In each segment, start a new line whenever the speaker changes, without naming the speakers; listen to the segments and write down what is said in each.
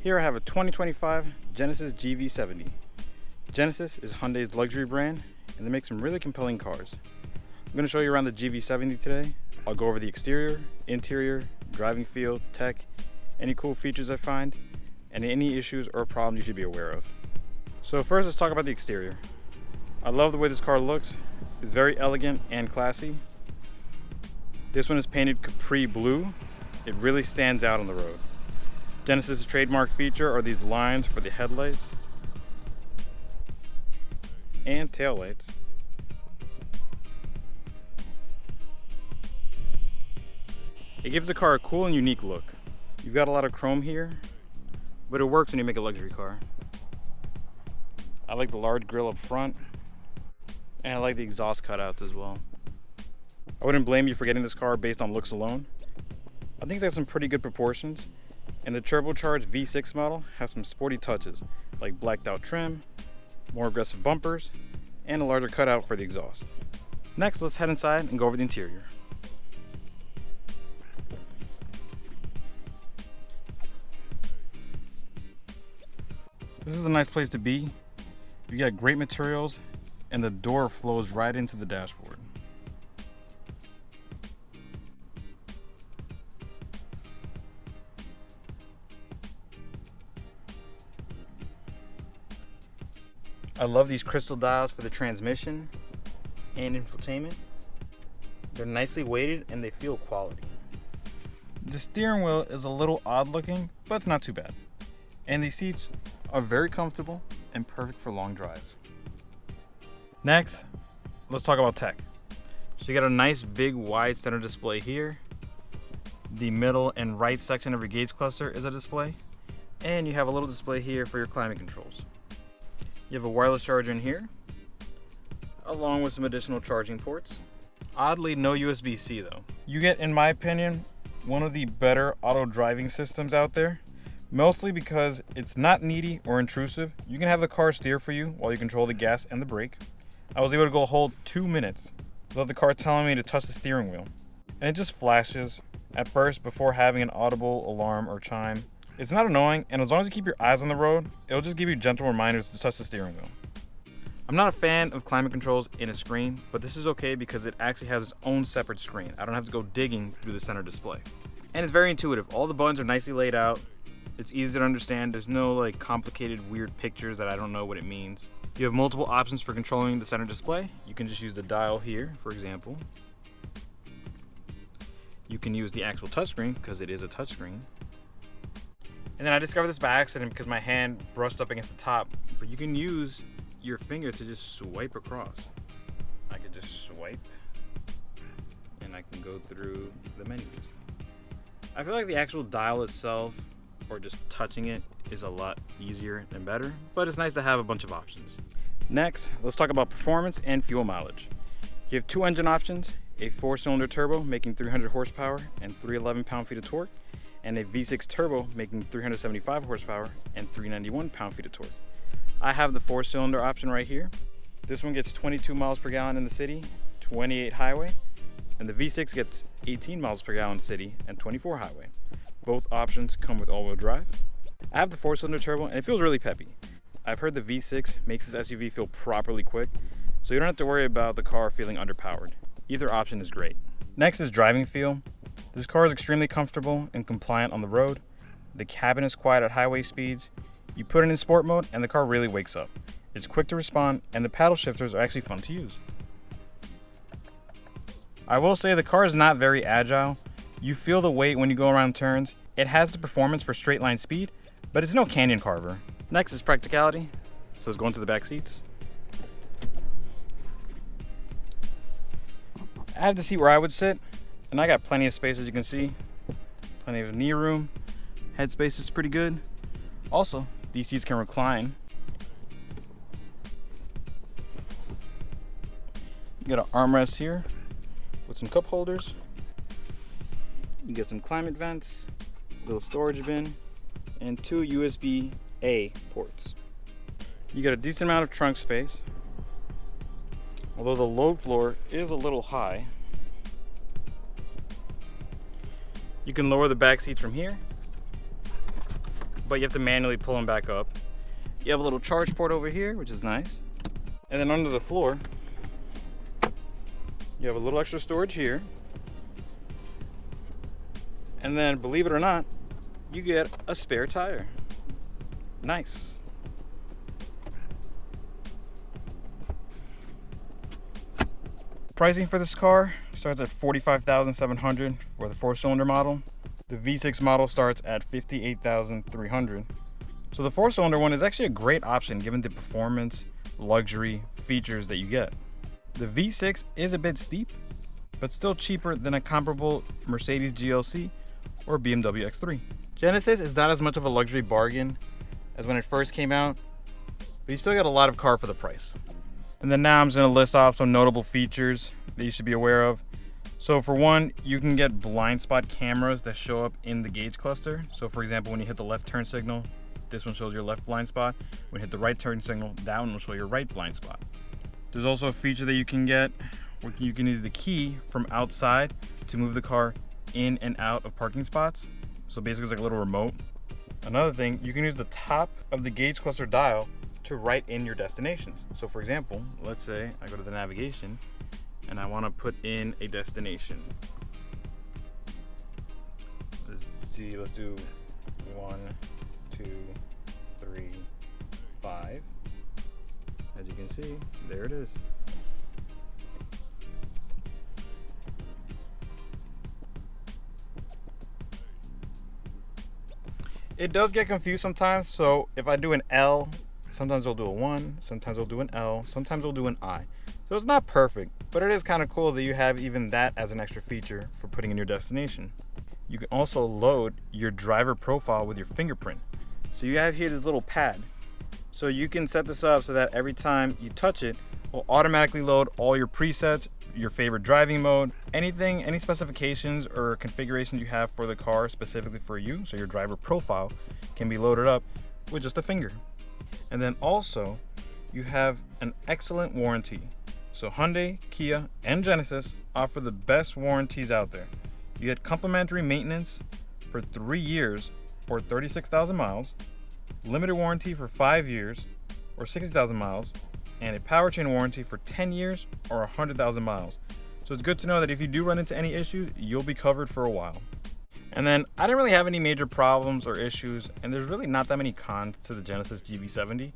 Here I have a 2025 Genesis GV70. Genesis is Hyundai's luxury brand, and they make some really compelling cars. I'm going to show you around the GV70 today. I'll go over the exterior, interior, driving feel, tech, any cool features I find, and any issues or problems you should be aware of. So first, let's talk about the exterior. I love the way this car looks. It's very elegant and classy. This one is painted Capri blue. It really stands out on the road. Genesis' trademark feature are these lines for the headlights and taillights. It gives the car a cool and unique look. You've got a lot of chrome here, but it works when you make a luxury car. I like the large grille up front, and I like the exhaust cutouts as well. I wouldn't blame you for getting this car based on looks alone. I think it's got some pretty good proportions, and the turbocharged V6 model has some sporty touches, like blacked out trim, more aggressive bumpers, and a larger cutout for the exhaust. Next, let's head inside and go over the interior. This is a nice place to be. You got great materials, and the door flows right into the dashboard. I love these crystal dials for the transmission and infotainment. They're nicely weighted and they feel quality. The steering wheel is a little odd looking, but it's not too bad. And these seats are very comfortable and perfect for long drives. Next, let's talk about tech. So you got a nice big wide center display here. The middle and right section of your gauge cluster is a display. And you have a little display here for your climate controls. You have a wireless charger in here, along with some additional charging ports. Oddly, no USB-C though. You get, in my opinion, one of the better auto driving systems out there, mostly because it's not needy or intrusive. You can have the car steer for you while you control the gas and the brake. I was able to go a whole 2 minutes without the car telling me to touch the steering wheel. And it just flashes at first before having an audible alarm or chime. It's not annoying, and as long as you keep your eyes on the road, it'll just give you gentle reminders to touch the steering wheel. I'm not a fan of climate controls in a screen, but this is okay because it actually has its own separate screen. I don't have to go digging through the center display. And it's very intuitive. All the buttons are nicely laid out. It's easy to understand. There's no complicated weird pictures that I don't know what it means. You have multiple options for controlling the center display. You can just use the dial here, for example. You can use the actual touchscreen because it is a touchscreen. And then I discovered this by accident because my hand brushed up against the top, but you can use your finger to just swipe across. I could just swipe and I can go through the menus. I feel like the actual dial itself, or just touching it, is a lot easier and better, but it's nice to have a bunch of options. Next, let's talk about performance and fuel mileage. You have two engine options, a 4-cylinder turbo making 300 horsepower and 311 pound-feet of torque, and a V6 turbo making 375 horsepower and 391 pound-feet of torque. I have the 4-cylinder option right here. This one gets 22 miles per gallon in the city, 28 highway, and the V6 gets 18 miles per gallon city and 24 highway. Both options come with all-wheel drive. I have the 4-cylinder turbo and it feels really peppy. I've heard the V6 makes this SUV feel properly quick, so you don't have to worry about the car feeling underpowered. Either option is great. Next is driving feel. This car is extremely comfortable and compliant on the road. The cabin is quiet at highway speeds. You put it in sport mode and the car really wakes up. It's quick to respond and the paddle shifters are actually fun to use. I will say the car is not very agile. You feel the weight when you go around turns. It has the performance for straight line speed, but it's no canyon carver. Next is practicality. So let's go into the back seats. I have the seat where I would sit, and I got plenty of space, as you can see. Plenty of knee room. Headspace is pretty good. Also, these seats can recline. You got an armrest here with some cup holders. You get some climate vents, little storage bin, and 2 USB-A ports. You got a decent amount of trunk space, although the load floor is a little high. You can lower the back seats from here. but you have to manually pull them back up. You have a little charge port over here, which is nice. And then under the floor, you have a little extra storage here. And then, believe it or not, you get a spare tire. Nice. Pricing for this car starts at $45,700 for the 4-cylinder model. The V6 model starts at $58,300. So the 4-cylinder one is actually a great option given the performance, luxury, features that you get. The V6 is a bit steep, but still cheaper than a comparable Mercedes GLC or BMW X3. Genesis is not as much of a luxury bargain as when it first came out, but you still get a lot of car for the price. And then now I'm just gonna list off some notable features that you should be aware of. So for one, you can get blind spot cameras that show up in the gauge cluster. So for example, when you hit the left turn signal, this one shows your left blind spot. When you hit the right turn signal, that one will show your right blind spot. There's also a feature that you can get where you can use the key from outside to move the car in and out of parking spots. So basically it's like a little remote. Another thing, you can use the top of the gauge cluster dial to write in your destinations. So for example, let's say I go to the navigation and I want to put in a destination. Let's do 1, 2, 3, 5. As you can see, there it is. It does get confused sometimes, so if I do an L, sometimes it'll do a 1, sometimes it'll do an L, sometimes it'll do an I. So it's not perfect, but it is kind of cool that you have even that as an extra feature for putting in your destination. You can also load your driver profile with your fingerprint. So you have here this little pad. So you can set this up so that every time you touch it, it will automatically load all your presets, your favorite driving mode, anything, any specifications or configurations you have for the car specifically for you. So your driver profile can be loaded up with just a finger. And then also you have an excellent warranty. So Hyundai, Kia, and Genesis offer the best warranties out there. You get complimentary maintenance for 3 years or 36,000 miles, limited warranty for 5 years or 60,000 miles, and a powertrain warranty for 10 years or 100,000 miles. So it's good to know that if you do run into any issues, you'll be covered for a while. And then I didn't really have any major problems or issues, and there's really not that many cons to the Genesis GV70,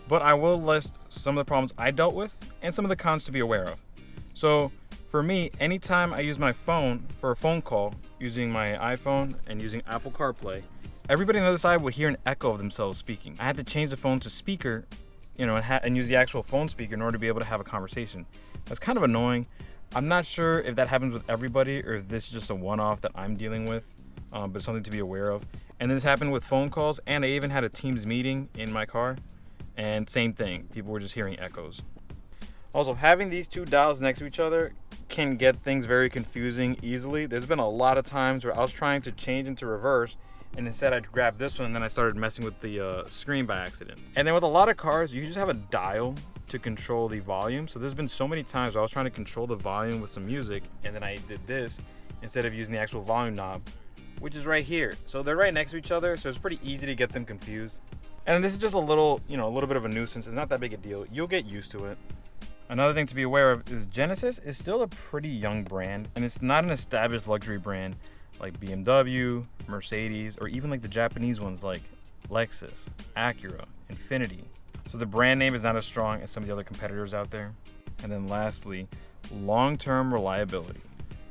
but I will list some of the problems I dealt with and some of the cons to be aware of. So for me, anytime I use my phone for a phone call using my iPhone and using Apple CarPlay, everybody on the other side would hear an echo of themselves speaking. I had to change the phone to speaker, and use the actual phone speaker in order to be able to have a conversation. That's kind of annoying. I'm not sure if that happens with everybody or if this is just a one-off that I'm dealing with, but it's something to be aware of. And this happened with phone calls, and I even had a Teams meeting in my car, and same thing, people were just hearing echoes. Also, having these two dials next to each other can get things very confusing easily. There's been a lot of times where I was trying to change into reverse, and instead I grabbed this one and then I started messing with the screen by accident. And then with a lot of cars, you just have a dial to control the volume. So there's been so many times where I was trying to control the volume with some music, and then I did this instead of using the actual volume knob, which is right here. So they're right next to each other, so it's pretty easy to get them confused. And this is just a little bit of a nuisance. It's not that big a deal. You'll get used to it. Another thing to be aware of is Genesis is still a pretty young brand, and it's not an established luxury brand like BMW, Mercedes, or even like the Japanese ones like Lexus, Acura, Infiniti. So the brand name is not as strong as some of the other competitors out there. And then lastly, long-term reliability.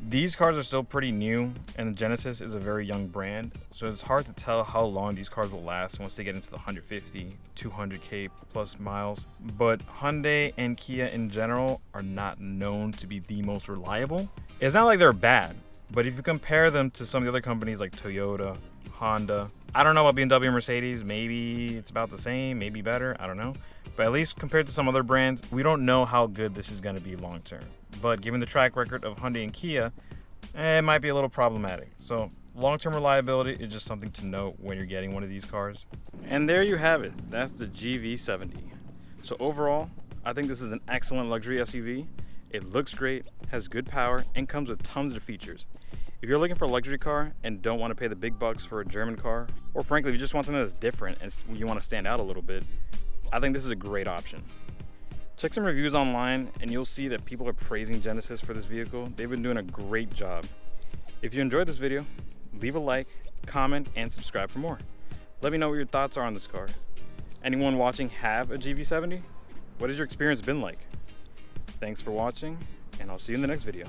These cars are still pretty new, and the Genesis is a very young brand, so it's hard to tell how long these cars will last once they get into the 150, 200K plus miles. But Hyundai and Kia in general are not known to be the most reliable. It's not like they're bad, but if you compare them to some of the other companies like Toyota, Honda, I don't know about BMW and Mercedes, maybe it's about the same, maybe better, I don't know. But at least compared to some other brands, we don't know how good this is going to be long term. But given the track record of Hyundai and Kia, it might be a little problematic. So long-term reliability is just something to note when you're getting one of these cars. And there you have it. That's the GV70. So overall, I think this is an excellent luxury SUV. It looks great, has good power, and comes with tons of features. If If you're looking for a luxury car and don't want to pay the big bucks for a German car, or frankly, if you just want something that's different and you want to stand out a little bit, I think this is a great option. Check some reviews online and you'll see that people are praising Genesis for this vehicle. They've been doing a great job. If you enjoyed this video, leave a like, comment, and subscribe for more. Let me know what your thoughts are on this car. Anyone watching have a GV70? What has your experience been like? Thanks for watching, and I'll see you in the next video.